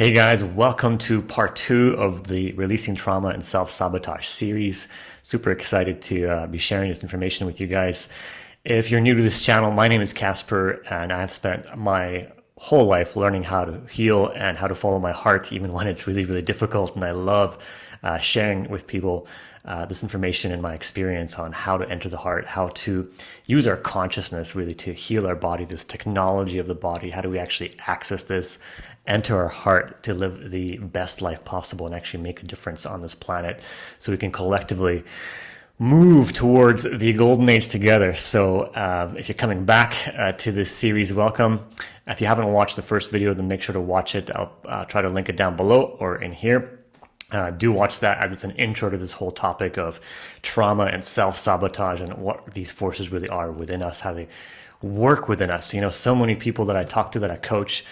Hey guys, welcome to part two of the Releasing Trauma and Self-Sabotage series. Super excited to be sharing this information with you guys. If you're new to this channel, my name is Casper, and I've spent my whole life learning how to heal and how to follow my heart, even when it's really, really difficult. And I love sharing with people this information and my experience on how to enter the heart, how to use our consciousness really to heal our body, this technology of the body. How do we actually access this, enter our heart to live the best life possible and actually make a difference on this planet so we can collectively move towards the golden age together. So if you're coming back to this series, welcome. If you haven't watched the first video, then make sure to watch it. I'll try to link it down below or in here. Do watch that, as it's an intro to this whole topic of trauma and self-sabotage and what these forces really are within us, how they work within us. You know, so many people that I talk to, that I coach,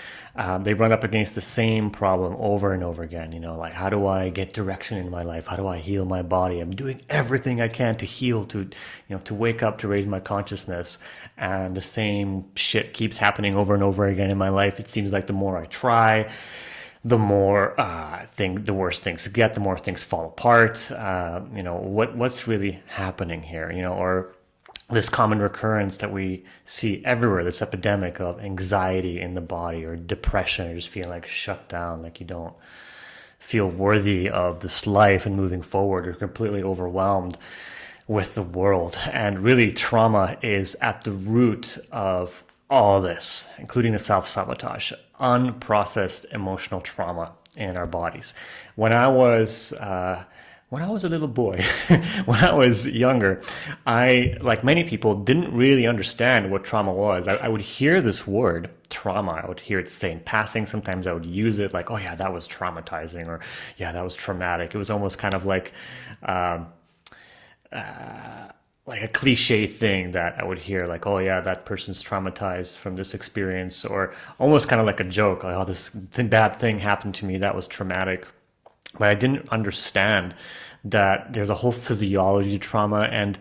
they run up against the same problem over and over again. You know, like, how do I get direction in my life? How do I heal my body? I'm doing everything I can to heal, to wake up, to raise my consciousness. And the same shit keeps happening over and over again in my life. It seems like the more I try, the more the worse things get, the more things fall apart. What's really happening here? Or this common recurrence that we see everywhere, this epidemic of anxiety in the body, or depression, or just feeling like shut down, like you don't feel worthy of this life and moving forward, or completely overwhelmed with the world. And really, trauma is at the root of all this, including the self-sabotage, unprocessed emotional trauma in our bodies. When I was a little boy, when I was younger, I, like many people, didn't really understand what trauma was. I would hear this word, trauma. I would hear it say in passing. Sometimes I would use it like, oh yeah, that was traumatizing, or yeah, that was traumatic. It was almost kind of like a cliche thing that I would hear, like, oh yeah, that person's traumatized from this experience, or almost kind of like a joke, like, oh, this bad thing happened to me, that was traumatic. But I didn't understand that there's a whole physiology to trauma. And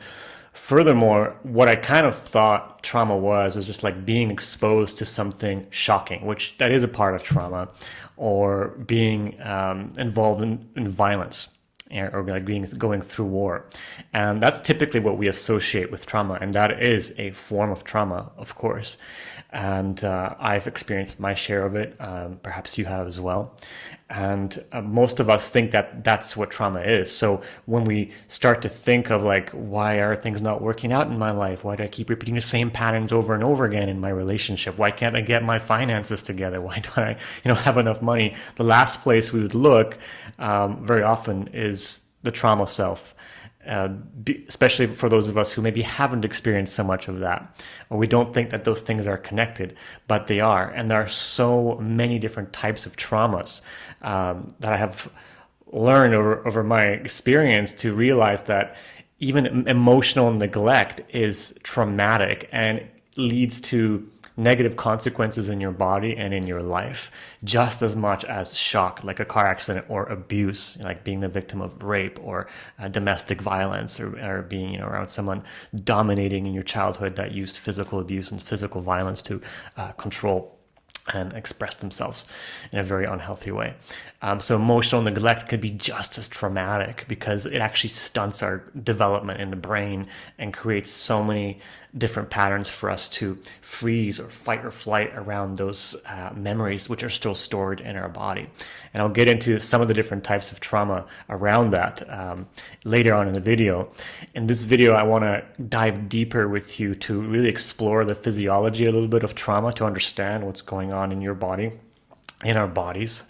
furthermore, what I kind of thought trauma was just like being exposed to something shocking, which that is a part of trauma, or being involved in violence, or like going through war. And that's typically what we associate with trauma, and that is a form of trauma, of course. And I've experienced my share of it. Perhaps you have as well. And most of us think that that's what trauma is. So when we start to think of, like, why are things not working out in my life? Why do I keep repeating the same patterns over and over again in my relationship? Why can't I get my finances together? Why don't I, have enough money? The last place we would look very often is the trauma self. Especially for those of us who maybe haven't experienced so much of that, or we don't think that those things are connected, but they are. And there are so many different types of traumas that I have learned over my experience to realize that even emotional neglect is traumatic and leads to negative consequences in your body and in your life, just as much as shock, like a car accident or abuse, like being the victim of rape or domestic violence, or being around someone dominating in your childhood that used physical abuse and physical violence to control and express themselves in a very unhealthy way. So emotional neglect could be just as traumatic, because it actually stunts our development in the brain and creates so many different patterns for us to freeze or fight or flight around those memories, which are still stored in our body. And I'll get into some of the different types of trauma around that later on in the video. In this video, I want to dive deeper with you to really explore the physiology a little bit of trauma, to understand what's going on in your body, in our bodies,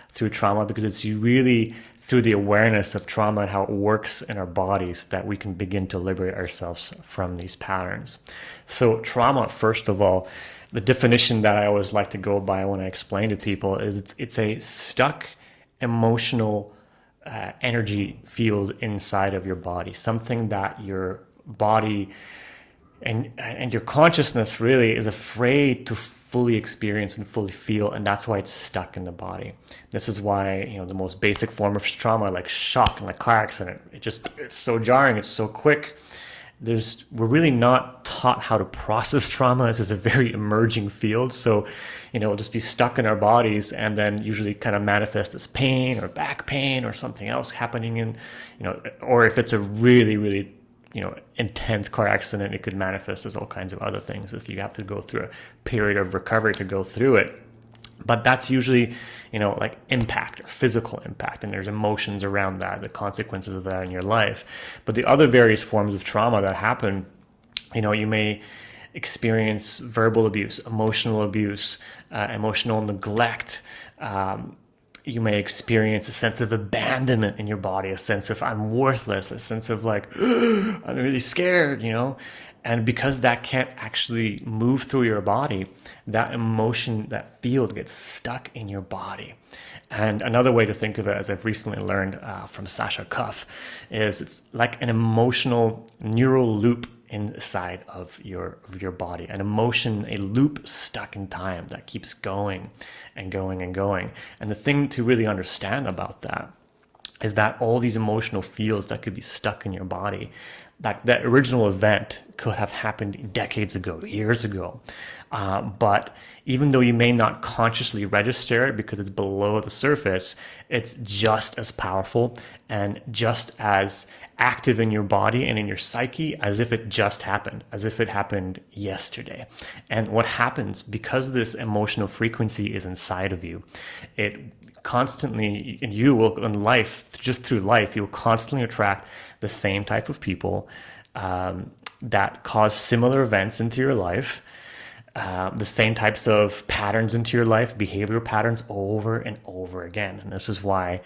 through trauma, because it's really through the awareness of trauma and how it works in our bodies that we can begin to liberate ourselves from these patterns. So trauma, first of all, the definition that I always like to go by when I explain to people is it's a stuck emotional energy field inside of your body, something that your body and your consciousness really is afraid to fully experience and fully feel, and that's why it's stuck in the body. This is why, the most basic form of trauma, like shock and like car accident, it's so jarring, it's so quick. We're really not taught how to process trauma. This is a very emerging field. So it'll just be stuck in our bodies and then usually kind of manifest as pain or back pain or something else happening in, or if it's a really, really, intense car accident, it could manifest as all kinds of other things if you have to go through a period of recovery to go through it. But that's usually, like impact or physical impact, and there's emotions around that, the consequences of that in your life. But the other various forms of trauma that happen, you may experience verbal abuse, emotional abuse, emotional neglect. You may experience a sense of abandonment in your body, a sense of I'm worthless, a sense of like, I'm really scared, And because that can't actually move through your body, that emotion, that field gets stuck in your body. And another way to think of it, as I've recently learned from Sasha Cuff, is it's like an emotional neural loop inside of your body, an emotion, a loop stuck in time that keeps going and going and going. And the thing to really understand about that is that all these emotional fields that could be stuck in your body, that original event could have happened decades ago, years ago. But even though you may not consciously register it because it's below the surface, it's just as powerful and just as active in your body and in your psyche as if it just happened, as if it happened yesterday. And what happens, because this emotional frequency is inside of you, it constantly, and you will in life, just through life, you'll constantly attract the same type of people that cause similar events into your life, the same types of patterns into your life, behavioral patterns over and over again. And this is why,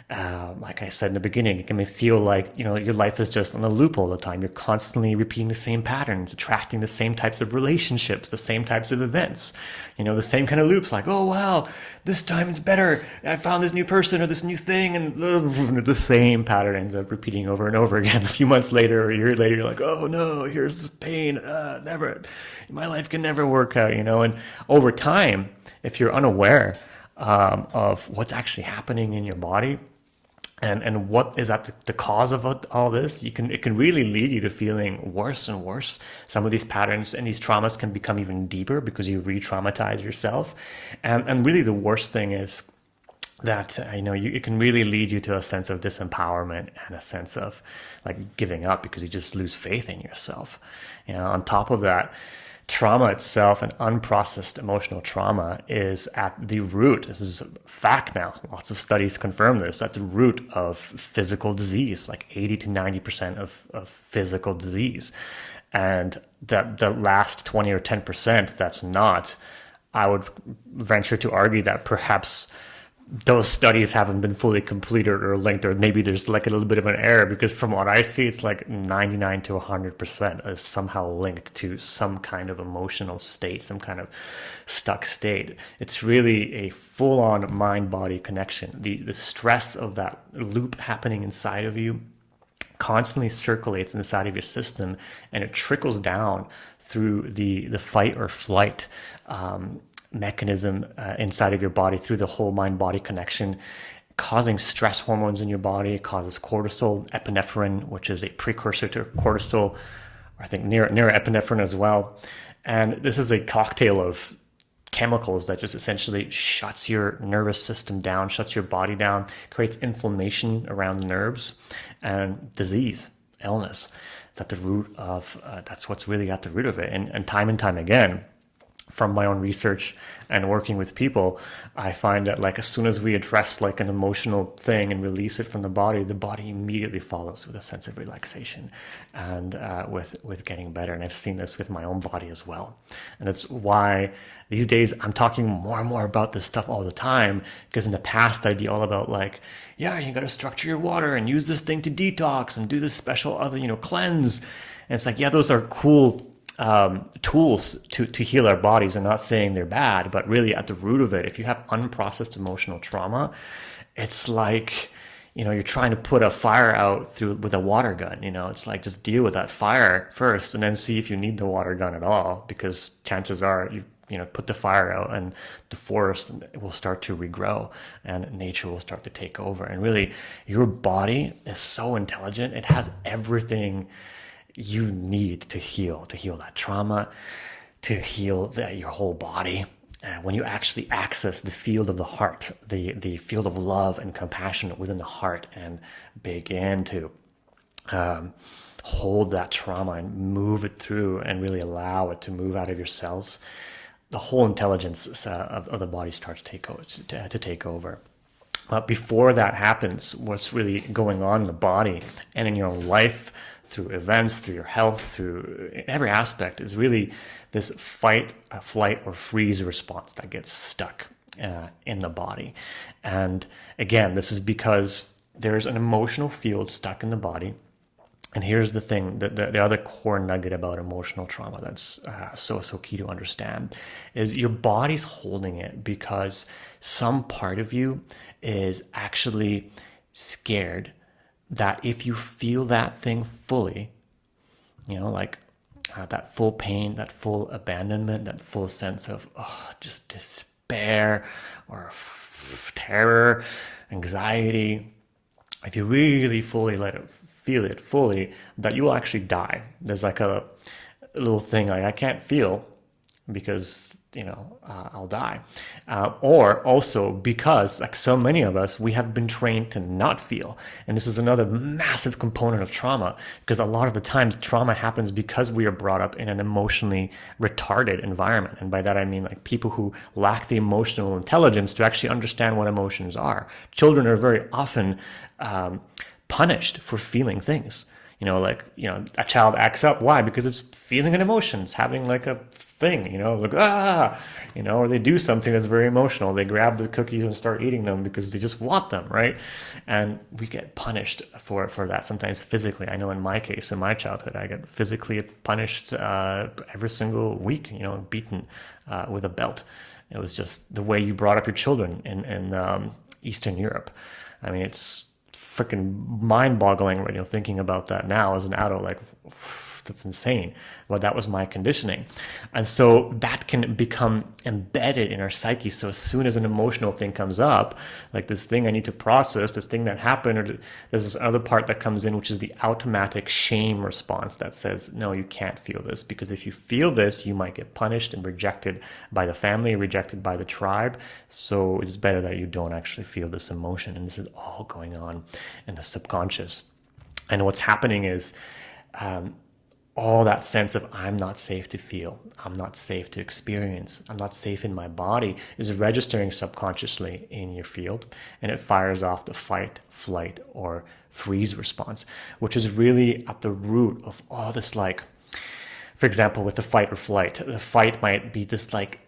like I said in the beginning, it can feel like, your life is just on a loop all the time. You're constantly repeating the same patterns, attracting the same types of relationships, the same types of events, the same kind of loops, like, oh, wow, this time it's better. I found this new person or this new thing, and the same pattern ends up repeating over and over again. A few months later or a year later, you're like, oh no, here's this pain. Never, my life can never work out, And over time, if you're unaware of what's actually happening in your body, and what is at the cause of all this, it can really lead you to feeling worse and worse. Some of these patterns and these traumas can become even deeper because you re-traumatize yourself. And really the worst thing is that, it can really lead you to a sense of disempowerment and a sense of like giving up because you just lose faith in yourself. On top of that, trauma itself and unprocessed emotional trauma is at the root. This is fact now. Lots of studies confirm this, at the root of physical disease, like 80 to 90% of physical disease. And the last 20 or 10% that's not, I would venture to argue that perhaps those studies haven't been fully completed or linked, or maybe there's like a little bit of an error, because from what I see, it's like 99 to 100% is somehow linked to some kind of emotional state, some kind of stuck state. It's really a full-on mind-body connection. The stress of that loop happening inside of you constantly circulates inside of your system, and it trickles down through the fight or flight mechanism inside of your body, through the whole mind-body connection, causing stress hormones in your body. It causes cortisol, epinephrine, which is a precursor to cortisol, or I think neuroepinephrine as well. And this is a cocktail of chemicals that just essentially shuts your nervous system down, shuts your body down, creates inflammation around the nerves, and disease, illness. It's at the root of, that's what's really at the root of it. And time again, from my own research and working with people, I find that like as soon as we address like an emotional thing and release it from the body immediately follows with a sense of relaxation and with getting better. And I've seen this with my own body as well. And it's why these days I'm talking more and more about this stuff all the time, because in the past I'd be all about like, yeah, you got to structure your water and use this thing to detox and do this special other, cleanse. And it's like, yeah, those are cool tools to heal our bodies. I'm not saying they're bad, but really at the root of it, if you have unprocessed emotional trauma, it's like, you're trying to put a fire out with a water gun. It's like, just deal with that fire first and then see if you need the water gun at all, because chances are you put the fire out and the forest will start to regrow and nature will start to take over. And really, your body is so intelligent. It has everything you need to heal that trauma, to heal your whole body. when you actually access the field of the heart, the field of love and compassion within the heart, and begin to hold that trauma and move it through and really allow it to move out of your cells, the whole intelligence of the body starts to take over. But before that happens, what's really going on in the body and in your own life, through events, through your health, through every aspect, is really this fight, flight, or freeze response that gets stuck in the body. And again, this is because there's an emotional field stuck in the body. And here's the thing, the other core nugget about emotional trauma that's so key to understand is your body's holding it because some part of you is actually scared that if you feel that thing fully, like that full pain, that full abandonment, that full sense of just despair or terror, anxiety, if you really fully feel it fully, that you will actually die. There's like a little thing like, I can't feel because I'll die, or also because, like so many of us, we have been trained to not feel. And this is another massive component of trauma, because a lot of the times trauma happens because we are brought up in an emotionally retarded environment. And by that I mean like people who lack the emotional intelligence to actually understand what emotions are. Children are very often punished for feeling things. A child acts up. Why? Because it's feeling an emotion. It's having like a thing, or they do something that's very emotional. They grab the cookies and start eating them because they just want them, right? And we get punished for that, sometimes physically. I know in my case, in my childhood, I get physically punished every single week, beaten with a belt. It was just the way you brought up your children in Eastern Europe. I mean, it's freaking mind-boggling, right? Thinking about that now as an adult, like that's insane. Well, that was my conditioning. And so that can become embedded in our psyche. So as soon as an emotional thing comes up, like this thing I need to process, this thing that happened, or there's this other part that comes in, which is the automatic shame response that says, no, you can't feel this, because if you feel this, you might get punished and rejected by the family, rejected by the tribe. So it's better that you don't actually feel this emotion. And this is all going on in the subconscious. And what's happening is, all that sense of I'm not safe to feel, I'm not safe to experience, I'm not safe in my body is registering subconsciously in your field, and it fires off the fight, flight, or freeze response, which is really at the root of all this. Like, for example, with the fight or flight, the fight might be this like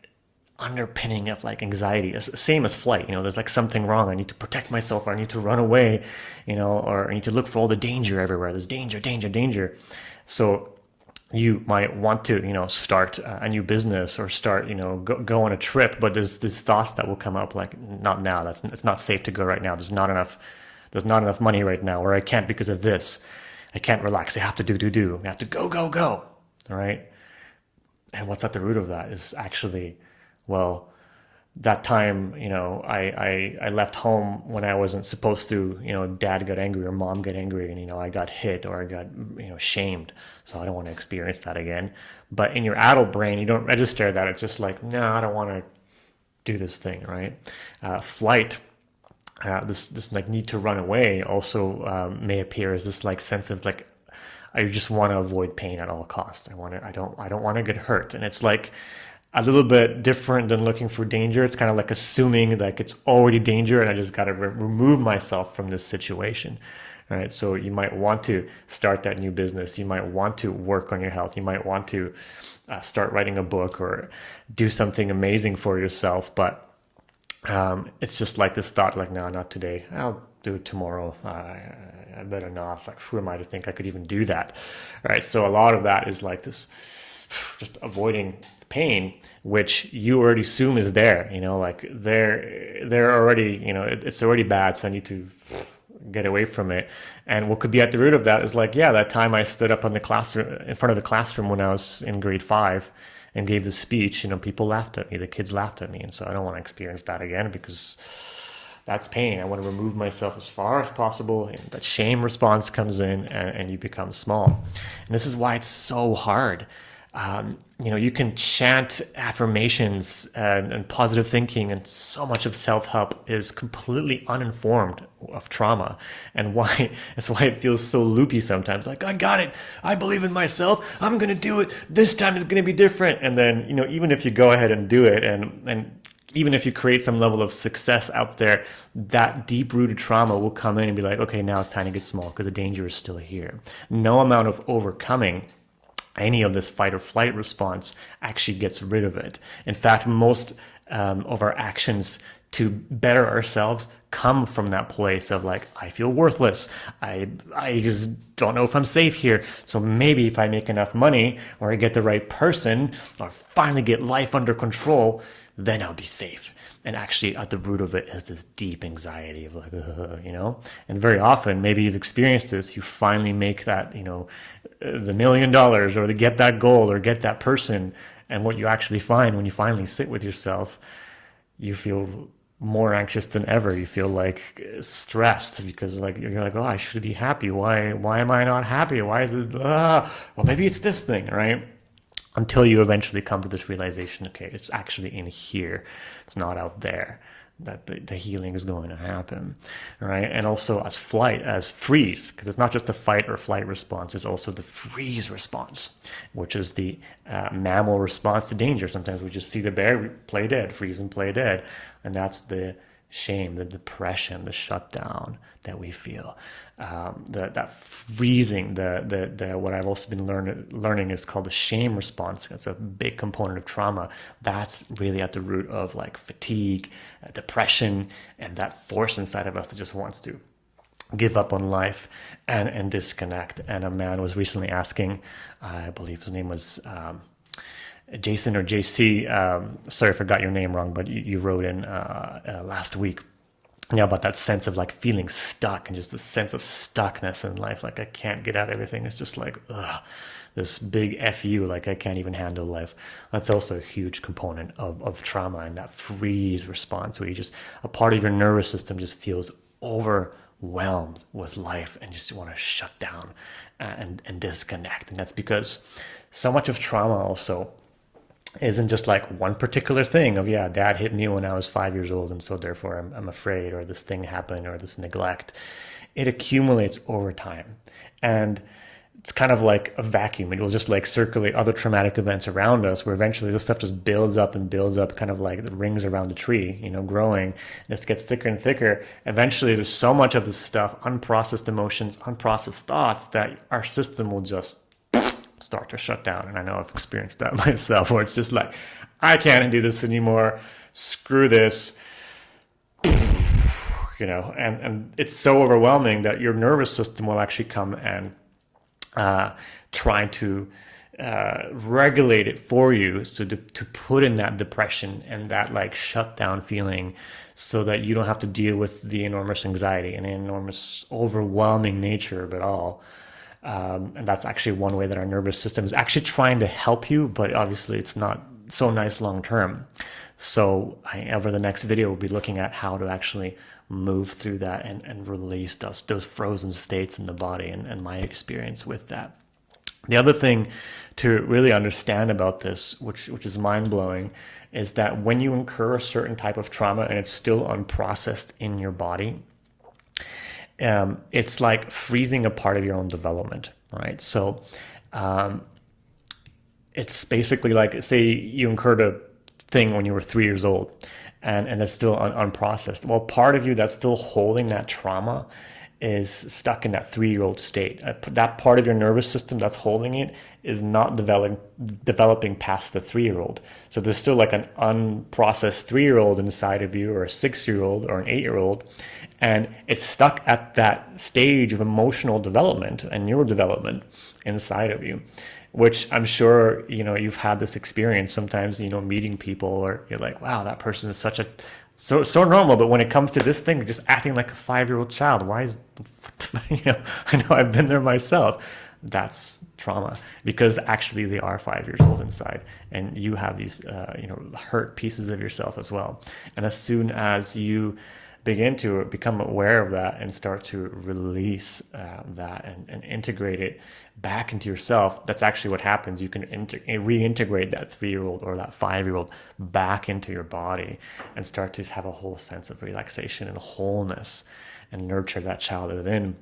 underpinning of like anxiety, same as flight. There's like something wrong, I need to protect myself, or I need to run away, or I need to look for all the danger everywhere. There's danger, danger, danger. So you might want to, start a new business, or start, go on a trip, but there's thoughts that will come up like, not now. It's not safe to go right now. There's not enough money right now, or I can't because of this. I can't relax. I have to do. I have to go. All right. And what's at the root of that is actually, well, that time, I left home when I wasn't supposed to, dad got angry or mom got angry, and, I got hit or I got, shamed. So I don't want to experience that again. But in your adult brain, you don't register that. It's just like, no, I don't want to do this thing, right? Flight, this like need to run away also may appear as this like sense of like, I just want to avoid pain at all costs. I don't want to get hurt. And it's like a little bit different than looking for danger. It's kind of like assuming like it's already danger and I just got to remove myself from this situation. All right. So you might want to start that new business. You might want to work on your health. You might want to start writing a book or do something amazing for yourself. But it's just like this thought, like, no, not today. I'll do it tomorrow. I better not. Like, who am I to think I could even do that? All right. So a lot of that is like this, just avoiding pain, which you already assume is there, like they're already, it's already bad. So I need to get away from it. And what could be at the root of that is like, yeah, that time I stood up in the classroom, in front of the classroom when I was in grade 5 and gave the speech, people laughed at me, the kids laughed at me. And so I don't want to experience that again because that's pain. I want to remove myself as far as possible. And that shame response comes in and you become small. And this is why it's so hard You can chant affirmations and positive thinking, and so much of self-help is completely uninformed of trauma, and why that's why it feels so loopy sometimes. Like, I got it, I believe in myself, I'm gonna do it, this time it's gonna be different. And then, even if you go ahead and do it, and even if you create some level of success out there, that deep rooted trauma will come in and be like, okay, now it's time to get small because the danger is still here. No amount of overcoming any of this fight or flight response actually gets rid of it. In fact, most of our actions to better ourselves come from that place of like, I feel worthless. I just don't know if I'm safe here. So maybe if I make enough money, or I get the right person, or finally get life under control, then I'll be safe. And actually at the root of it is this deep anxiety of like, and very often, maybe you've experienced this, you finally make that, the $1 million, or to get that goal, or get that person. And what you actually find when you finally sit with yourself, you feel more anxious than ever. You feel like stressed because like you're like, oh, I should be happy. Why am I not happy? Why is it? Well, maybe it's this thing, right? Until you eventually come to this realization, okay, it's actually in here. It's not out there that the healing is going to happen, right? And also as freeze, because it's not just a fight or flight response, it's also the freeze response, which is the mammal response to danger. Sometimes we just see the bear, we play dead, freeze and play dead. And that's the shame, the depression, the shutdown that we feel. That freezing, the what I've also been learning is called the shame response. It's a big component of trauma. That's really at the root of like fatigue, depression, and that force inside of us that just wants to give up on life and disconnect. And a man was recently asking, I believe his name was Jason or JC, sorry if I got your name wrong, but you wrote in last week, about that sense of like feeling stuck and just a sense of stuckness in life. Like I can't get out of everything. It's just like, this big FU, like I can't even handle life. That's also a huge component of trauma, and that freeze response where a part of your nervous system just feels overwhelmed with life and just want to shut down and disconnect. And that's because so much of trauma also isn't just like one particular thing of, dad hit me when I was 5 years old, and so therefore I'm afraid, or this thing happened, or this neglect. It accumulates over time, and it's kind of like a vacuum. It will just like circulate other traumatic events around us, where eventually this stuff just builds up and builds up, kind of like the rings around a tree, growing, and this gets thicker and thicker. Eventually there's so much of this stuff, unprocessed emotions, unprocessed thoughts, that our system will just start to shut down. And I know I've experienced that myself, where it's just like, I can't do this anymore, screw this, and it's so overwhelming that your nervous system will actually come and try to regulate it for you, so to put in that depression and that like shutdown feeling, so that you don't have to deal with the enormous anxiety and the enormous overwhelming nature of it all. And that's actually one way that our nervous system is actually trying to help you, but obviously it's not so nice long term. So over the next video, we'll be looking at how to actually move through that and release those frozen states in the body, and my experience with that. The other thing to really understand about this, which is mind-blowing, is that when you incur a certain type of trauma and it's still unprocessed in your body, it's like freezing a part of your own development, right? So it's basically like, say you incurred a thing when you were 3 years old, and it's still unprocessed. Well, part of you that's still holding that trauma is stuck in that 3-year-old state. That part of your nervous system that's holding it is not developing past the 3-year-old. So there's still like an unprocessed 3-year-old inside of you, or a 6-year-old, or an 8-year-old. And it's stuck at that stage of emotional development and neurodevelopment inside of you, which I'm sure, you've had this experience sometimes, meeting people, or you're like, wow, that person is so normal. But when it comes to this thing, just acting like a 5-year-old child, why is, I know I've been there myself. That's trauma, because actually they are 5 years old inside, and you have these, hurt pieces of yourself as well. And as soon as you begin to become aware of that and start to release that and integrate it back into yourself, that's actually what happens. You can reintegrate that 3-year-old or that 5-year-old back into your body and start to have a whole sense of relaxation and wholeness and nurture that child within,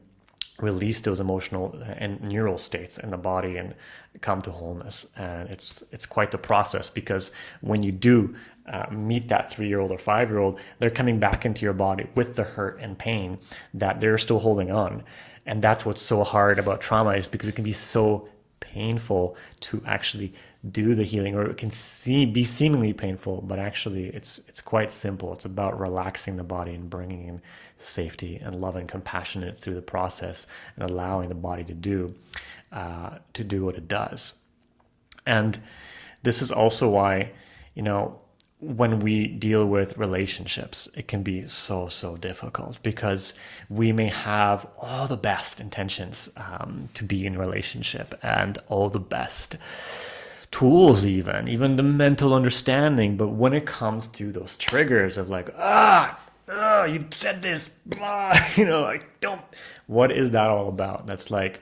release those emotional and neural states in the body and come to wholeness. And it's quite the process, because when you do meet that 3-year-old or 5-year-old, they're coming back into your body with the hurt and pain that they're still holding on. And that's what's so hard about trauma, is because it can be so painful to actually do the healing, or it can be seemingly painful, but actually it's quite simple. It's about relaxing the body and bringing in safety and love and compassion through the process, and allowing the body to do what it does. And this is also why, when we deal with relationships, it can be so difficult, because we may have all the best intentions to be in a relationship, and all the best tools, even the mental understanding. But when it comes to those triggers of like, you said this, blah, I don't, what is that all about? That's like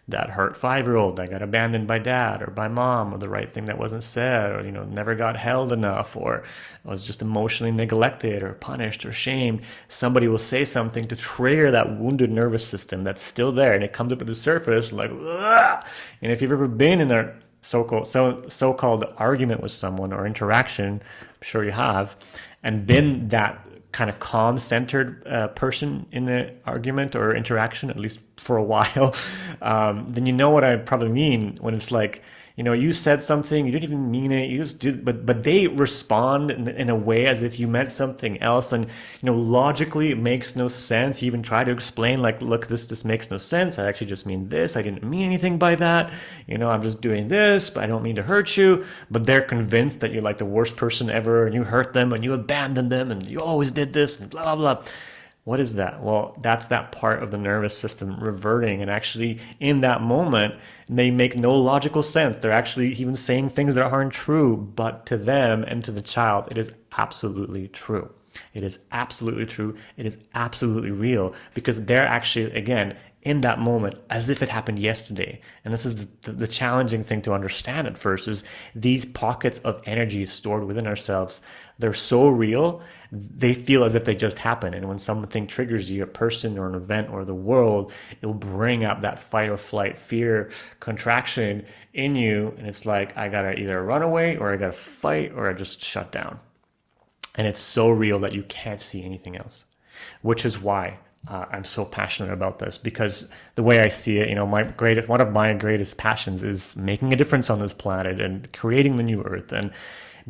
that hurt 5-year-old that got abandoned by dad or by mom, or the right thing that wasn't said, or never got held enough, or was just emotionally neglected or punished or shamed. Somebody will say something to trigger that wounded nervous system that's still there, and it comes up at the surface like, ugh! And if you've ever been in a so-called argument with someone or interaction, I'm sure you have, and been that kind of calm-centered person in the argument or interaction, at least for a while, then you know what I probably mean when it's like, you said something, you didn't even mean it, you just did, but they respond in a way as if you meant something else, and logically it makes no sense. You even try to explain, like, look, this makes no sense. I actually just mean this. I didn't mean anything by that. I'm just doing this, but I don't mean to hurt you. But they're convinced that you're like the worst person ever, and you hurt them, and you abandoned them, and you always did this, and blah blah blah. What is that? Well, that's that part of the nervous system reverting, and actually in that moment may make no logical sense. They're actually even saying things that aren't true, but to them and to the child, it is absolutely true. It is absolutely true. It is absolutely real, because they're actually, again, in that moment as if it happened yesterday. And this is the challenging thing to understand at first, is these pockets of energy stored within ourselves. They're so real, they feel as if they just happened. And when something triggers you, a person or an event or the world, it'll bring up that fight or flight, fear, contraction in you. And it's like, I gotta either run away, or I gotta fight, or I just shut down. And it's so real that you can't see anything else, which is why I'm so passionate about this, because the way I see it, one of my greatest passions is making a difference on this planet and creating the new earth. And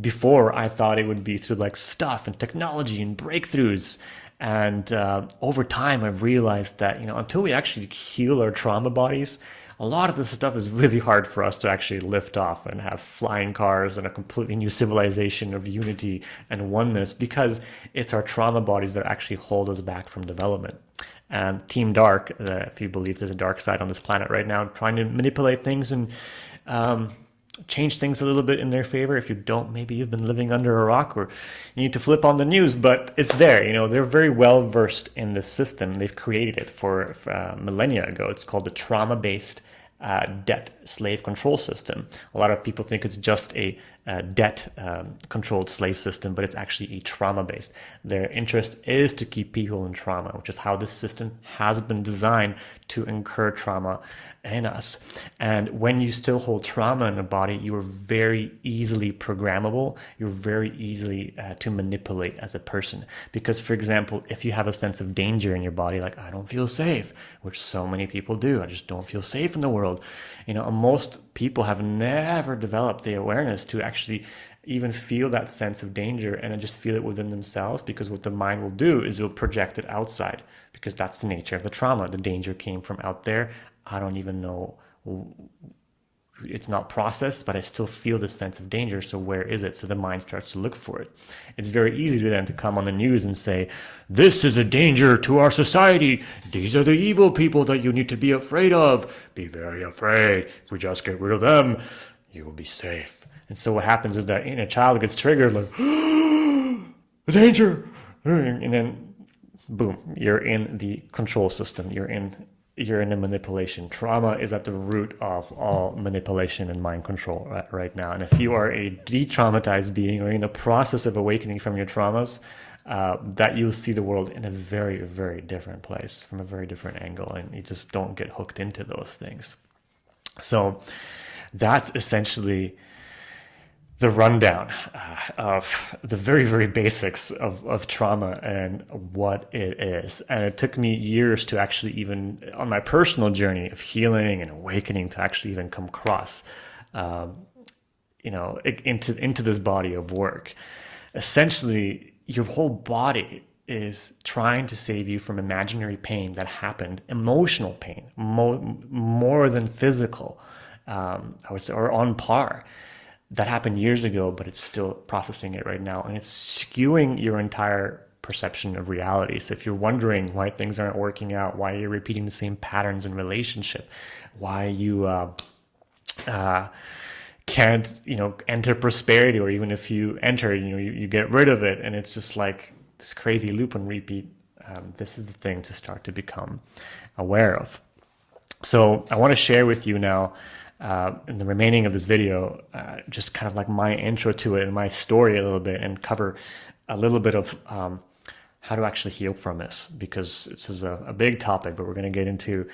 before, I thought it would be through like stuff and technology and breakthroughs. And over time, I've realized that, until we actually heal our trauma bodies, a lot of this stuff is really hard for us to actually lift off and have flying cars and a completely new civilization of unity and oneness, because it's our trauma bodies that actually hold us back from development. And Team Dark, if you believe there's a dark side on this planet right now, trying to manipulate things and change things a little bit in their favor. If you don't, maybe you've been living under a rock, or you need to flip on the news, but it's there. They're very well versed in this system. They've created it for millennia ago. It's called the trauma-based debt slave control system. A lot of people think it's just a debt controlled slave system, but it's actually a trauma-based. Their interest is to keep people in trauma, which is how this system has been designed to incur trauma in us. And when you still hold trauma in the body, you are very easily programmable. You're very easily to manipulate as a person. Because, for example, if you have a sense of danger in your body, like, I don't feel safe, which so many people do, I just don't feel safe in the world. Most people have never developed the awareness to actually even feel that sense of danger and just feel it within themselves, because what the mind will do is it will project it outside, because that's the nature of the trauma. The danger came from out there. I don't even know, it's not processed, but I still feel this sense of danger. So where is it? So the mind starts to look for it. It's very easy to then to come on the news and say, this is a danger to our society. These are the evil people that you need to be afraid of. Be very afraid. If we just get rid of them, you will be safe. And so what happens is that a child gets triggered, like, danger. And then boom, you're in the control system. You're in a manipulation. Trauma is at the root of all manipulation and mind control right now. And if you are a de-traumatized being or in the process of awakening from your traumas, that you'll see the world in a very, very different place, from a very different angle, and you just don't get hooked into those things. So that's essentially the rundown of the very, very basics of trauma and what it is. And it took me years to actually, even on my personal journey of healing and awakening, to actually even come across, into this body of work. Essentially, your whole body is trying to save you from imaginary pain that happened, emotional pain, more than physical, I would say, or on par, that happened years ago, but it's still processing it right now. And it's skewing your entire perception of reality. So if you're wondering why things aren't working out, why you're repeating the same patterns in relationship, why you can't, enter prosperity, or even if you enter, you get rid of it, and it's just like this crazy loop on repeat. This is the thing to start to become aware of. So I want to share with you now, in the remaining of this video, just kind of like my intro to it and my story a little bit, and cover a little bit of how to actually heal from this, because this is a big topic, but we're going to get into,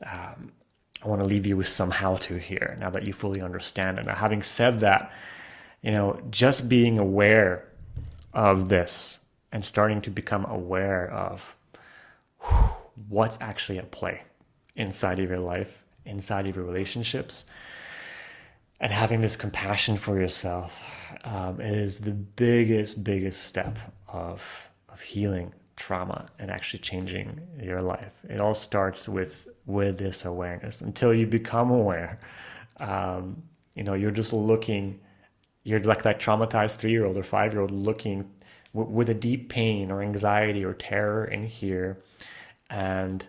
I want to leave you with some how-to here now that you fully understand it. Now, having said that, just being aware of this and starting to become aware of what's actually at play inside of your life, inside of your relationships, and having this compassion for yourself is the biggest step of healing trauma and actually changing your life. It all starts with this awareness. Until you become aware, you're just looking, you're like that traumatized 3-year-old or 5-year-old looking with a deep pain or anxiety or terror in here, and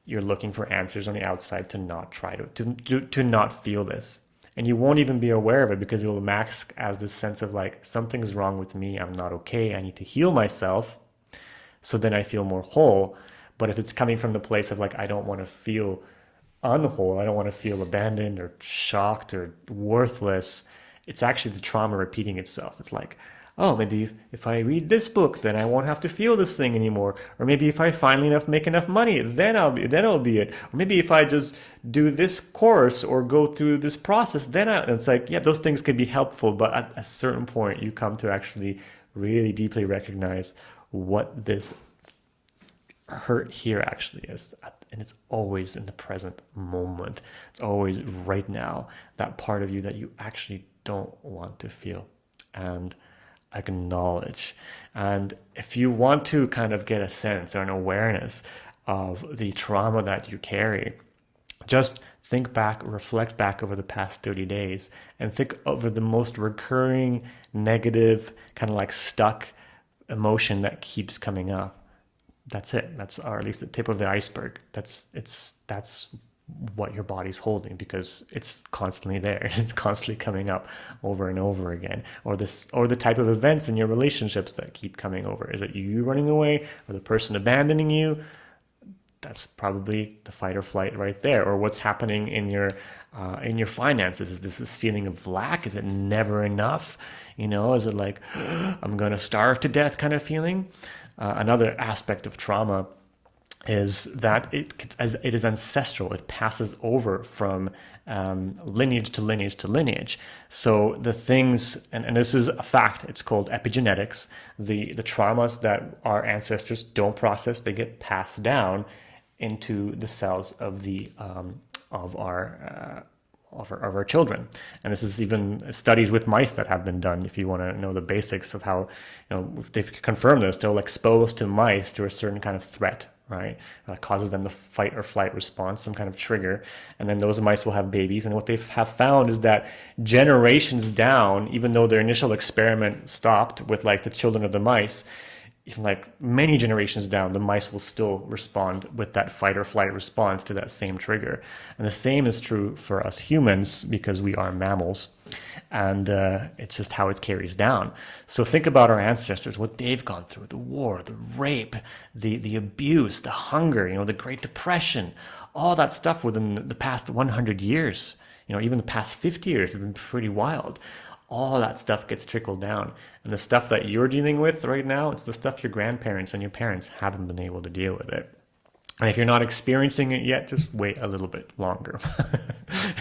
you're looking for answers on the outside to not try to not feel this. And you won't even be aware of it, because it will mask as this sense of like, something's wrong with me, I'm not okay, I need to heal myself, so then I feel more whole. But if it's coming from the place of like, I don't want to feel unwhole, I don't want to feel abandoned or shocked or worthless, it's actually the trauma repeating itself. It's like, oh, maybe if I read this book, then I won't have to feel this thing anymore. Or maybe if I finally make enough money, then I'll be it. Or maybe if I just do this course or go through this process, it's like, yeah, those things can be helpful, but at a certain point, you come to actually really deeply recognize what this hurt here actually is. And it's always in the present moment. It's always right now, that part of you that you actually don't want to feel and acknowledge. And if you want to kind of get a sense or an awareness of the trauma that you carry, just think back, reflect back over the past 30 days and think over the most recurring negative, kind of like stuck emotion that keeps coming up. That's it. Or at least the tip of the iceberg. That's what your body's holding, because it's constantly there. It's constantly coming up over and over again. Or the type of events in your relationships that keep coming over. Is it you running away, or the person abandoning you? That's probably the fight or flight right there. Or what's happening in your finances? Is this feeling of lack? Is it never enough? Is it like, I'm going to starve to death kind of feeling? Another aspect of trauma is that it is ancestral. It passes over from lineage to lineage to lineage. So the things, and this is a fact, it's called epigenetics. The traumas that our ancestors don't process, they get passed down into the cells of our children. And this is even studies with mice that have been done. If you want to know the basics of how, if they've confirmed this, they'll expose to mice to a certain kind of threat, right? That causes them the fight or flight response, some kind of trigger. And then those mice will have babies. And what they have found is that generations down, even though their initial experiment stopped with like the children of the mice, like many generations down, the mice will still respond with that fight or flight response to that same trigger. And the same is true for us humans because we are mammals. And it's just how it carries down. So think about our ancestors, what they've gone through, the war, the rape, the abuse, the hunger, the Great Depression, all that stuff within the past 100 years, even the past 50 years have been pretty wild. All that stuff gets trickled down. And the stuff that you're dealing with right now, it's the stuff your grandparents and your parents haven't been able to deal with it. And if you're not experiencing it yet, just wait a little bit longer.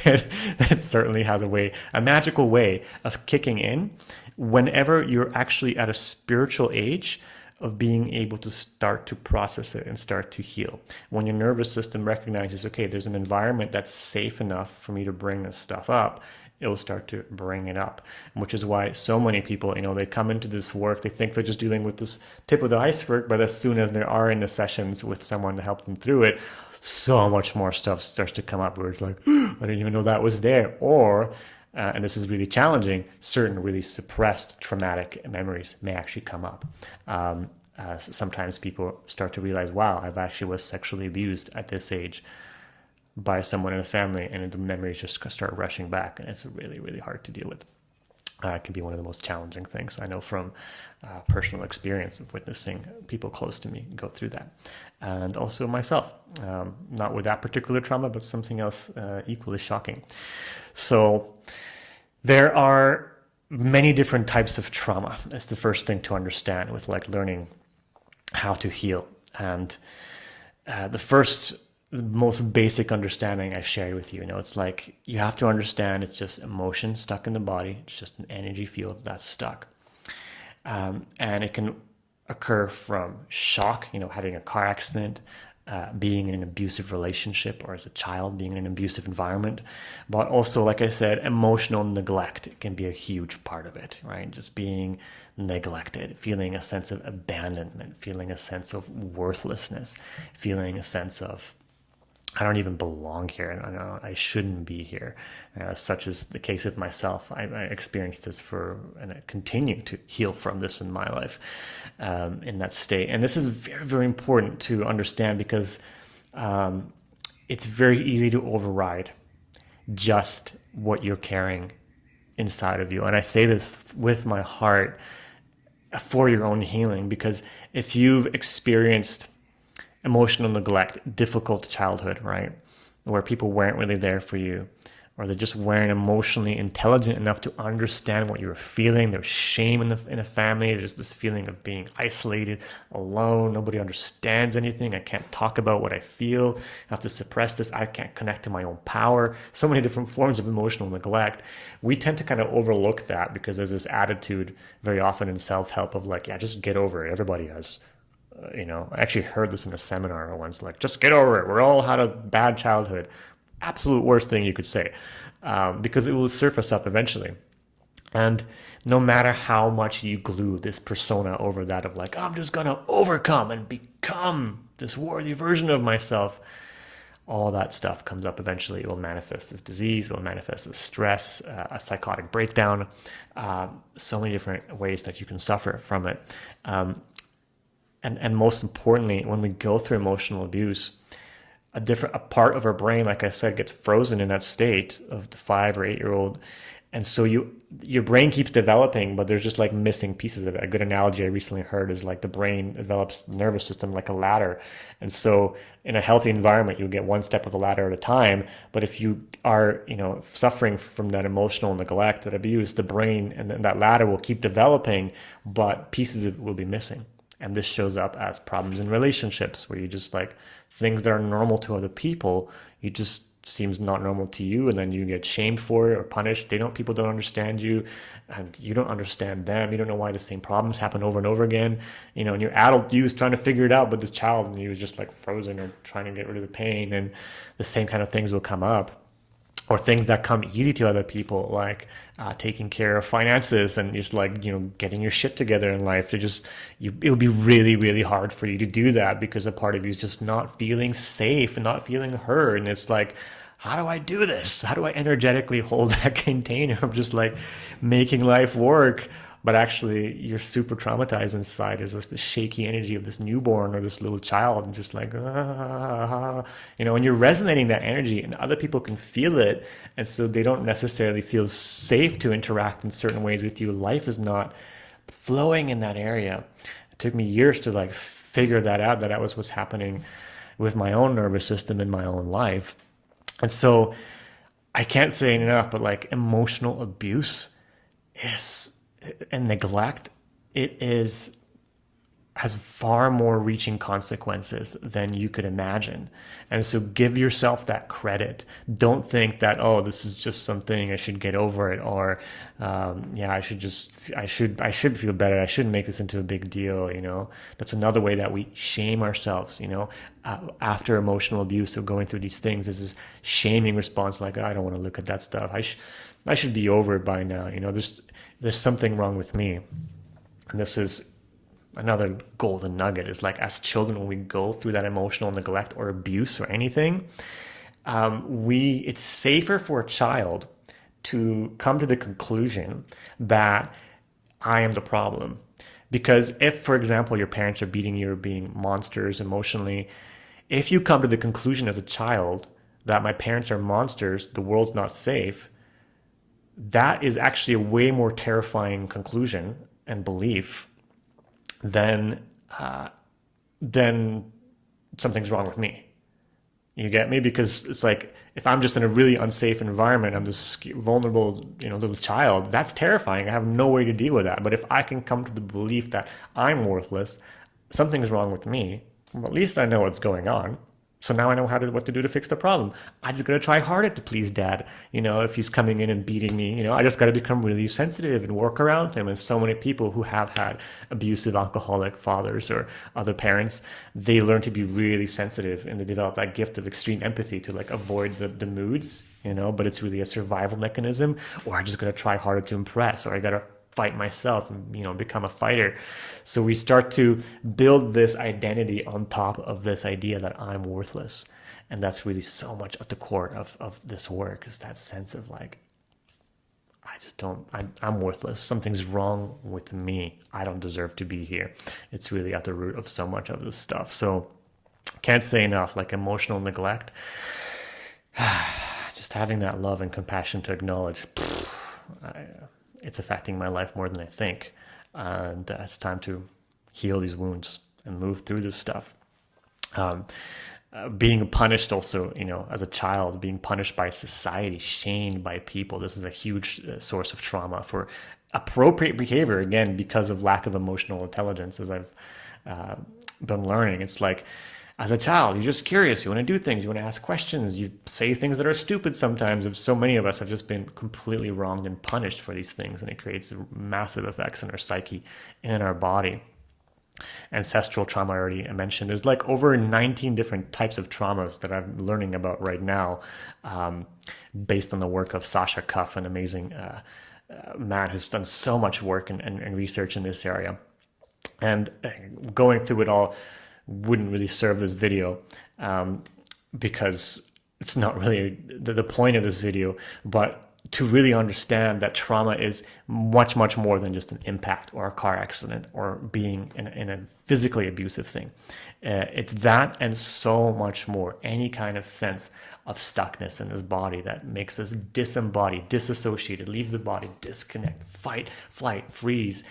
it certainly has a magical way of kicking in whenever you're actually at a spiritual age of being able to start to process it and start to heal. When your nervous system recognizes, okay, there's an environment that's safe enough for me to bring this stuff up, it will start to bring it up, which is why so many people, they come into this work, they think they're just dealing with this tip of the iceberg, but as soon as they are in the sessions with someone to help them through it, so much more stuff starts to come up where it's like, I didn't even know that was there. Or, and this is really challenging, certain really suppressed traumatic memories may actually come up. Sometimes people start to realize, wow, I've actually was sexually abused at this age by someone in the family, and the memories just start rushing back, and it's really, really hard to deal with. It can be one of the most challenging things I know from personal experience of witnessing people close to me go through that. And also myself, not with that particular trauma, but something else equally shocking. So there are many different types of trauma. That's the first thing to understand with learning how to heal. And the most basic understanding I shared with you, it's like you have to understand it's just emotion stuck in the body. It's just an energy field that's stuck. And it can occur from shock, having a car accident, being in an abusive relationship, or as a child being in an abusive environment. But also, like I said, emotional neglect can be a huge part of it, right? Just being neglected, feeling a sense of abandonment, feeling a sense of worthlessness, feeling a sense of I don't even belong here, and I shouldn't be here. Such is the case with myself. I experienced this and I continue to heal from this in my life, in that state. And this is very, very important to understand because it's very easy to override just what you're carrying inside of you. And I say this with my heart for your own healing, because if you've experienced emotional neglect, difficult childhood, right? Where people weren't really there for you, or they just weren't emotionally intelligent enough to understand what you were feeling. There's shame in a family. There's this feeling of being isolated, alone. Nobody understands anything. I can't talk about what I feel. I have to suppress this. I can't connect to my own power. So many different forms of emotional neglect. We tend to kind of overlook that because there's this attitude very often in self-help of like, yeah, just get over it. Everybody has. I actually heard this in a seminar once, like, just get over it. We're all had a bad childhood. Absolute worst thing you could say, because it will surface up eventually. And no matter how much you glue this persona over that of like, I'm just going to overcome and become this worthy version of myself, all that stuff comes up eventually. It will manifest as disease. It will manifest as stress, a psychotic breakdown, so many different ways that you can suffer from it. And most importantly, when we go through emotional abuse, a part of our brain, like I said, gets frozen in that state of the 5 or 8-year-old. And so your brain keeps developing, but there's just like missing pieces of it. A good analogy I recently heard is like the brain develops the nervous system like a ladder. And so in a healthy environment, you'll get one step of the ladder at a time. But if you are, suffering from that emotional neglect, that abuse, the brain and that ladder will keep developing, but pieces of it will be missing. And this shows up as problems in relationships where you just like things that are normal to other people, you just seems not normal to you, and then you get shamed for it or punished. People don't understand you, and you don't understand them. You don't know why the same problems happen over and over again. And your adult you is trying to figure it out, but this child and you was just like frozen or trying to get rid of the pain, and the same kind of things will come up. Or things that come easy to other people, like taking care of finances and just like, getting your shit together in life. It would be really, really hard for you to do that because a part of you is just not feeling safe and not feeling heard. And it's like, how do I do this? How do I energetically hold that container of just like making life work but actually you're super traumatized inside. There's just the shaky energy of this newborn or this little child, and just like, and you're resonating that energy, and other people can feel it, and so they don't necessarily feel safe to interact in certain ways with you. Life is not flowing in that area. It took me years to like figure that out, that was what's happening with my own nervous system in my own life. And so I can't say enough, but like emotional abuse is and neglect, it is has far more reaching consequences than you could imagine. And so give yourself that credit. Don't think that, oh, this is just something, I should get over it, or yeah, I should feel better. I shouldn't make this into a big deal. That's another way that we shame ourselves. After emotional abuse or going through these things, is this shaming response, like, oh, I don't want to look at that stuff. I should be over it by now. There's something wrong with me. And this is another golden nugget, is like, as children, when we go through that emotional neglect or abuse or anything, it's safer for a child to come to the conclusion that I am the problem. Because if, for example, your parents are beating you or being monsters emotionally, if you come to the conclusion as a child that my parents are monsters, the world's not safe, that is actually a way more terrifying conclusion and belief then something's wrong with me. You get me? Because it's like, if I'm just in a really unsafe environment, I'm this vulnerable, little child, that's terrifying. I have no way to deal with that. But if I can come to the belief that I'm worthless, something's wrong with me, well, at least I know what's going on. So now I know what to do to fix the problem. I just got to try harder to please dad. If he's coming in and beating me, I just got to become really sensitive and work around him. And so many people who have had abusive alcoholic fathers or other parents, they learn to be really sensitive, and they develop that gift of extreme empathy to like avoid the moods, but it's really a survival mechanism. Or I just got to try harder to impress, or I got to fight myself and become a fighter. So we start to build this identity on top of this idea that I'm worthless. And that's really so much at the core of this work, is that sense of like, I'm worthless. Something's wrong with me. I don't deserve to be here. It's really at the root of so much of this stuff. So can't say enough, like emotional neglect, just having that love and compassion to acknowledge, it's affecting my life more than I think. And it's time to heal these wounds and move through this stuff. Being punished also, as a child, being punished by society, shamed by people. This is a huge source of trauma for appropriate behavior, again, because of lack of emotional intelligence, as I've been learning. It's like, as a child, you're just curious. You want to do things. You want to ask questions. You say things that are stupid sometimes. If so many of us have just been completely wronged and punished for these things, and it creates massive effects in our psyche and in our body. Ancestral trauma, I already mentioned. There's like over 19 different types of traumas that I'm learning about right now, based on the work of Sasha Cuff, an amazing man who's done so much work and research in this area. And going through it all wouldn't really serve this video, because it's not really the point of this video. But to really understand that trauma is much, much more than just an impact or a car accident or being in a physically abusive thing. It's that and so much more. Any kind of sense of stuckness in this body that makes us disembodied, disassociated, leave the body, disconnect, fight, flight, freeze.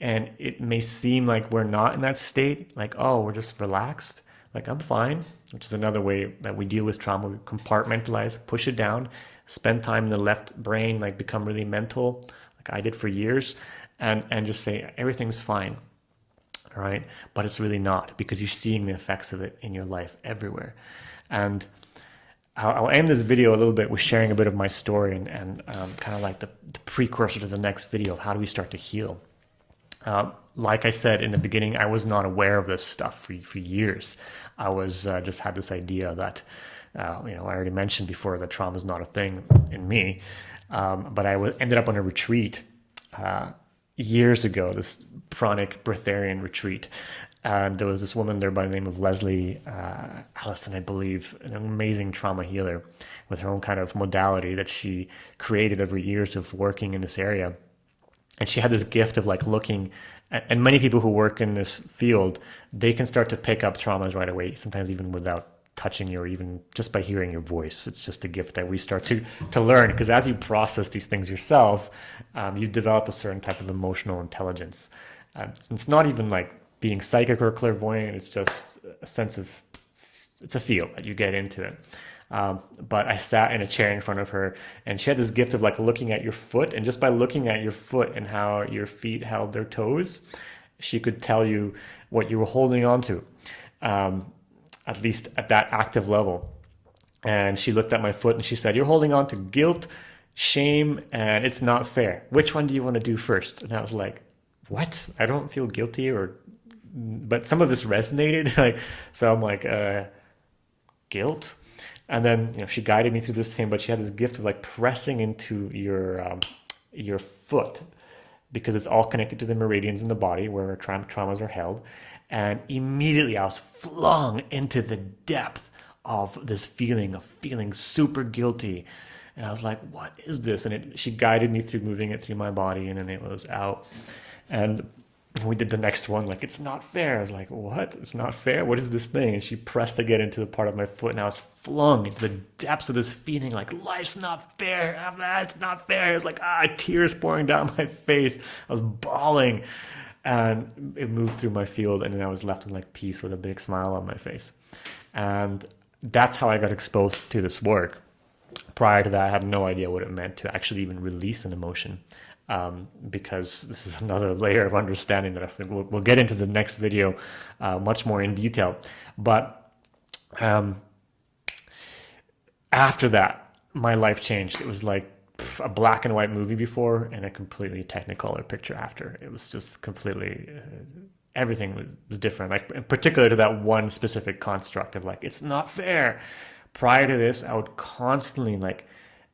And it may seem like we're not in that state, like, oh, we're just relaxed, like I'm fine, which is another way that we deal with trauma. We compartmentalize, push it down, spend time in the left brain, like become really mental, like I did for years, and just say everything's fine, all right? But it's really not, because you're seeing the effects of it in your life everywhere. And I'll end this video a little bit with sharing a bit of my story and kind of like the precursor to the next video of how do we start to heal. Like I said in the beginning, I was not aware of this stuff for years. I was just had this idea that, I already mentioned before that trauma is not a thing in me. But I ended up on a retreat years ago, this pranic breatharian retreat. And there was this woman there by the name of Leslie Allison, I believe, an amazing trauma healer with her own kind of modality that she created over years of working in this area. And she had this gift of like looking, and many people who work in this field, they can start to pick up traumas right away, sometimes even without touching you or even just by hearing your voice. It's just a gift that we start to learn, because as you process these things yourself, you develop a certain type of emotional intelligence. It's not even like being psychic or clairvoyant. It's just a sense of, it's a feel that you get into it. But I sat in a chair in front of her, and she had this gift of like looking at your foot, and just by looking at your foot and how your feet held their toes, she could tell you what you were holding on to, at least at that active level. And she looked at my foot and she said, "You're holding on to guilt, shame, and it's not fair. Which one do you want to do first?" And I was like, "What? I don't feel guilty," or, but some of this resonated. Like, so I'm like, guilt. And then, you know, she guided me through this thing, but she had this gift of like pressing into your foot, because it's all connected to the meridians in the body where traumas are held. And immediately I was flung into the depth of this feeling of feeling super guilty. And I was like, what is this? And she guided me through moving it through my body, and then it was out. And we did the next one, like, it's not fair. I was like, what? It's not fair? What is this thing? And she pressed again into the part of my foot, and I was flung into the depths of this feeling like, life's not fair. It's not fair. It was like, tears pouring down my face. I was bawling, and it moved through my field, and then I was left in like peace with a big smile on my face. And that's how I got exposed to this work. Prior to that, I had no idea what it meant to actually even release an emotion. Because this is another layer of understanding that I think we'll get into the next video much more in detail. But after that, my life changed. It was like a black and white movie before and a completely technicolor picture after. It was just completely, everything was different. Like, in particular to that one specific construct of like, it's not fair. Prior to this, I would constantly like,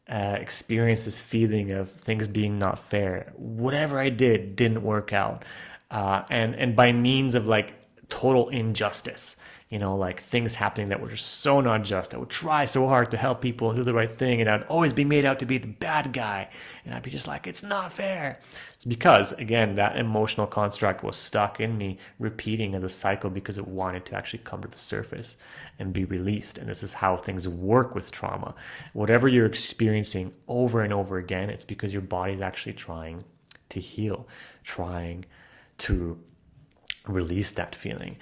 experience this feeling of things being not fair. Whatever I did didn't work out, and by means of like total injustice, you know, like things happening that were just so not just. I would try so hard to help people and do the right thing, and I'd always be made out to be the bad guy, and I'd be just like, it's not fair. It's because, again, that emotional construct was stuck in me, repeating as a cycle because it wanted to actually come to the surface and be released. And this is how things work with trauma. Whatever you're experiencing over and over again, it's because your body's actually trying to heal, trying to release that feeling.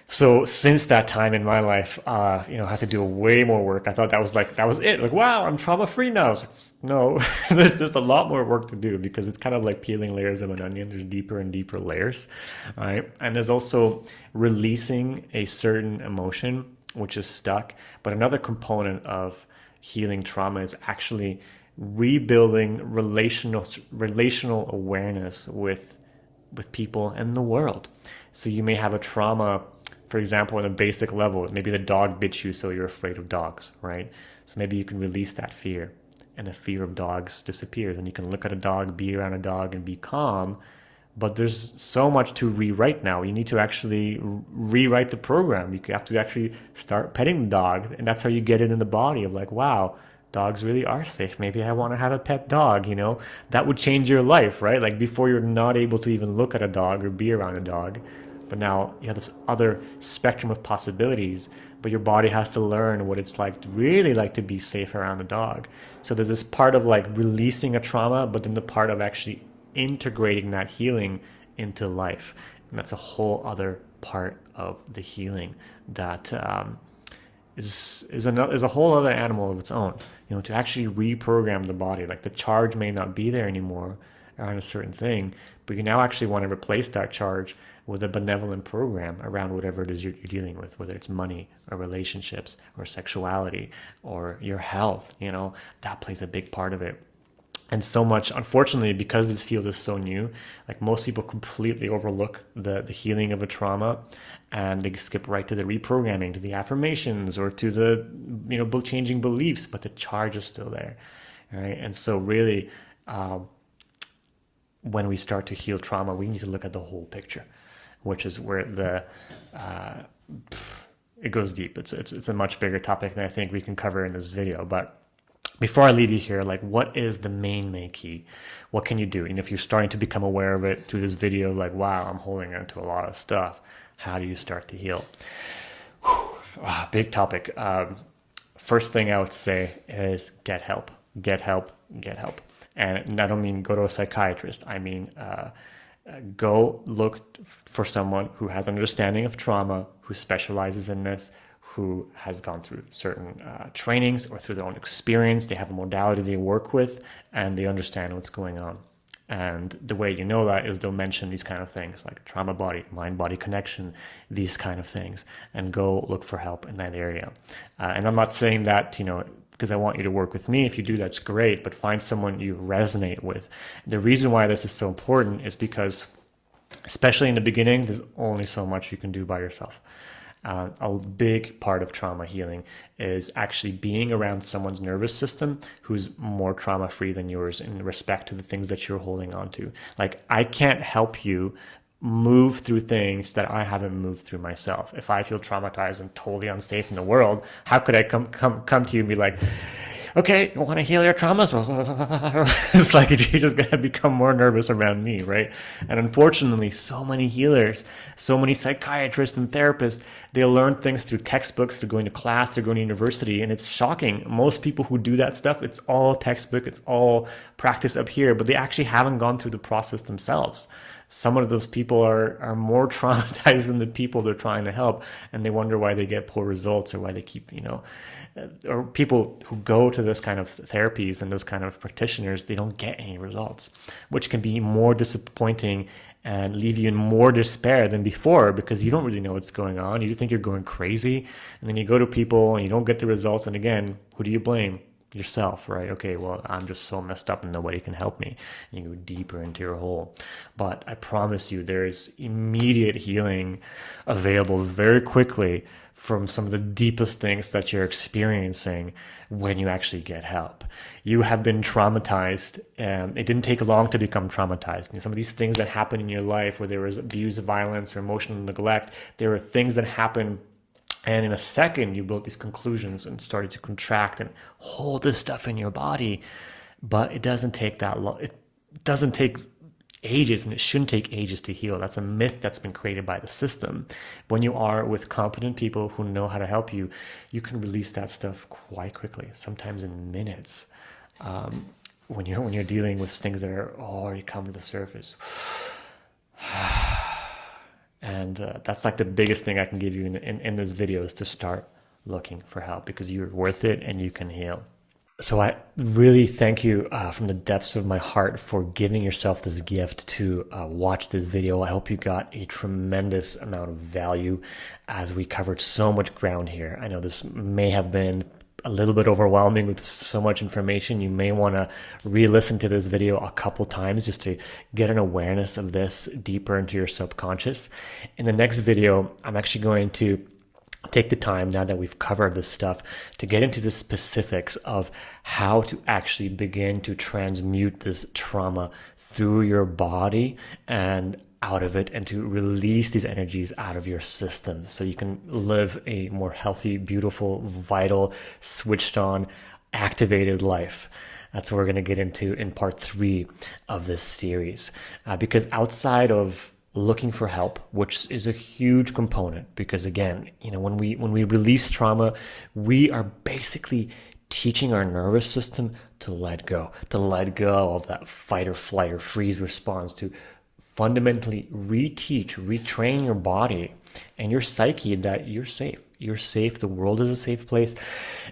So since that time in my life, I had to do way more work. I thought that was it. Like, wow, I'm trauma free now. Like, no, there's just a lot more work to do, because it's kind of like peeling layers of an onion. There's deeper and deeper layers, right? And there's also releasing a certain emotion which is stuck. But another component of healing trauma is actually rebuilding relational awareness with people and the world. So you may have a trauma, for example, on a basic level. Maybe the dog bit you, so you're afraid of dogs, right? So maybe you can release that fear, and the fear of dogs disappears, and you can look at a dog, be around a dog, and be calm. But there's so much to rewrite now. You need to actually rewrite the program. You have to actually start petting the dog, and that's how you get it in the body of like, wow, dogs really are safe. Maybe I want to have a pet dog, you know? That would change your life, right? Like, before, you're not able to even look at a dog or be around a dog. But now you have this other spectrum of possibilities, but your body has to learn what it's like to really like to be safe around a dog. So there's this part of like releasing a trauma, but then the part of actually integrating that healing into life. And that's a whole other part of the healing that is a whole other animal of its own. You know, to actually reprogram the body. Like, the charge may not be there anymore around a certain thing, but you now actually want to replace that charge with a benevolent program around whatever it is you're dealing with, whether it's money or relationships or sexuality or your health. You know, that plays a big part of it. And so much, unfortunately, because this field is so new, like, most people completely overlook the healing of a trauma, and they skip right to the reprogramming, to the affirmations, or to the, changing beliefs, but the charge is still there, right? And so really, when we start to heal trauma, we need to look at the whole picture, which is where it goes deep. It's a much bigger topic than I think we can cover in this video, but before I leave you here, like, what is the main key? What can you do? And if you're starting to become aware of it through this video, like, wow, I'm holding on to a lot of stuff. How do you start to heal? Big topic. First thing I would say is get help, get help, get help. And I don't mean go to a psychiatrist. I mean, go look for someone who has an understanding of trauma, who specializes in this, who has gone through certain trainings or through their own experience. They have a modality they work with, and they understand what's going on. And the way you know that is they'll mention these kind of things like trauma body, mind body connection, these kind of things, and go look for help in that area. And I'm not saying that, because I want you to work with me. If you do, that's great, but find someone you resonate with. The reason why this is so important is because, especially in the beginning, there's only so much you can do by yourself. A big part of trauma healing is actually being around someone's nervous system who's more trauma-free than yours in respect to the things that you're holding on to. Like, I can't help you move through things that I haven't moved through myself. If I feel traumatized and totally unsafe in the world, how could I come to you and be like, okay, you want to heal your traumas? It's like you're just going to become more nervous around me, right? And unfortunately, so many healers, so many psychiatrists and therapists, they learn things through textbooks, they're going to class, they're going to university, and it's shocking. Most people who do that stuff, it's all textbook, it's all practice up here, but they actually haven't gone through the process themselves. Some of those people are more traumatized than the people they're trying to help, and they wonder why they get poor results or why they keep, or people who go to those kind of therapies and those kind of practitioners, they don't get any results, which can be more disappointing and leave you in more despair than before because you don't really know what's going on. You think you're going crazy, and then you go to people and you don't get the results. And again, who do you blame? Yourself, right? Okay, well, I'm just so messed up and nobody can help me. And you go deeper into your hole. But I promise you, there is immediate healing available very quickly from some of the deepest things that you're experiencing when you actually get help. You have been traumatized, and it didn't take long to become traumatized. And some of these things that happen in your life, where there was abuse, violence, or emotional neglect, there are things that happen, and in a second, you built these conclusions and started to contract and hold this stuff in your body. But it doesn't take that long. It doesn't take ages, and it shouldn't take ages to heal. That's a myth that's been created by the system. When you are with competent people who know how to help you, you can release that stuff quite quickly, sometimes in minutes. When you're dealing with things that are already come to the surface. And that's like the biggest thing I can give you in this video is to start looking for help because you're worth it and you can heal. So I really thank you from the depths of my heart for giving yourself this gift to watch this video. I hope you got a tremendous amount of value as we covered so much ground here. I know this may have been a little bit overwhelming with so much information. You may want to re-listen to this video a couple times just to get an awareness of this deeper into your subconscious. In the next video, I'm actually going to take the time, now that we've covered this stuff, to get into the specifics of how to actually begin to transmute this trauma through your body and out of it, and to release these energies out of your system so you can live a more healthy, beautiful, vital, switched on, activated life. That's what we're going to get into in part 3 of this series. Because outside of looking for help, which is a huge component, because again, when we release trauma, we are basically teaching our nervous system to let go of that fight or flight or freeze response, to fundamentally retrain your body and your psyche that you're safe. You're safe. The world is a safe place,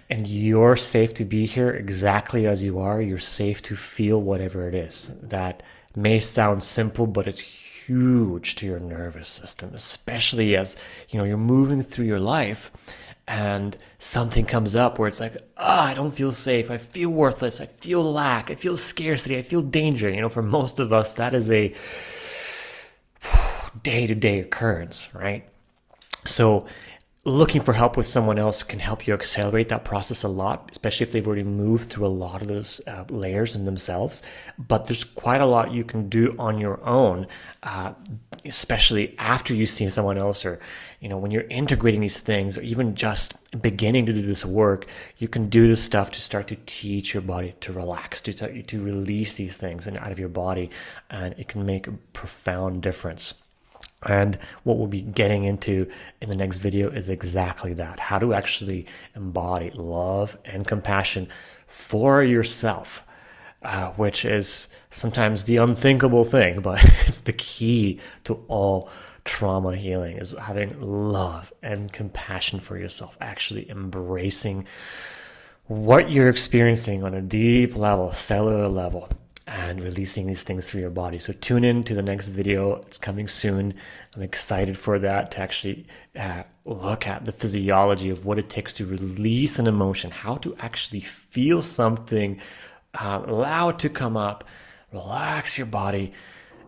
and you're safe to be here exactly as you are. You're safe to feel whatever it is. That may sound simple, but it's huge to your nervous system, especially as you're moving through your life and something comes up where it's like, I don't feel safe. I feel worthless. I feel lack. I feel scarcity. I feel danger. For most of us, that is a day-to-day occurrence, right? So looking for help with someone else can help you accelerate that process a lot, especially if they've already moved through a lot of those layers in themselves. But there's quite a lot you can do on your own, especially after you see someone else, or when you're integrating these things, or even just beginning to do this work. You can do this stuff to start to teach your body to relax, to release these things and out of your body, and it can make a profound difference. And what we'll be getting into in the next video is exactly that: how to actually embody love and compassion for yourself, which is sometimes the unthinkable thing, but it's the key to all trauma healing, is having love and compassion for yourself, actually embracing what you're experiencing on a deep level, cellular level, and releasing these things through your body. So tune in to the next video. It's coming soon. I'm excited for that, to actually look at the physiology of what it takes to release an emotion, how to actually feel something, allow it to come up, relax your body,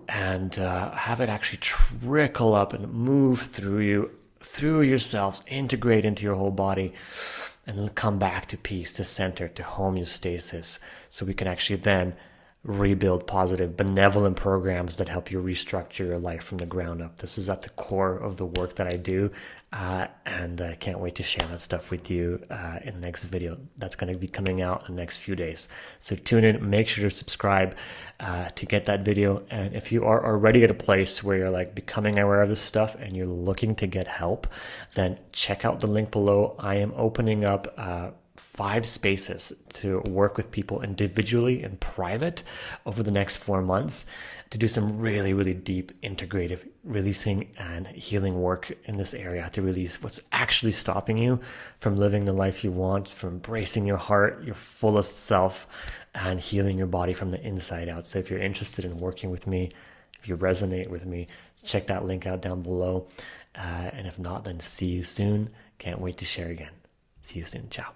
and have it actually trickle up and move through you, through yourselves, integrate into your whole body, and then come back to peace, to center, to homeostasis, so we can actually then rebuild positive, benevolent programs that help you restructure your life from the ground up. This is at the core of the work that I do, and I can't wait to share that stuff with you in the next video that's going to be coming out in the next few days. So tune in, make sure to subscribe to get that video. And if you are already at a place where you're like becoming aware of this stuff and you're looking to get help, then check out the link below. I am opening up 5 spaces to work with people individually in private over the next 4 months, to do some really, really deep integrative releasing and healing work in this area, to release what's actually stopping you from living the life you want, from embracing your heart, your fullest self, and healing your body from the inside out. So if you're interested in working with me, if you resonate with me, check that link out down below. And if not, then see you soon. Can't wait to share again. See you soon. Ciao.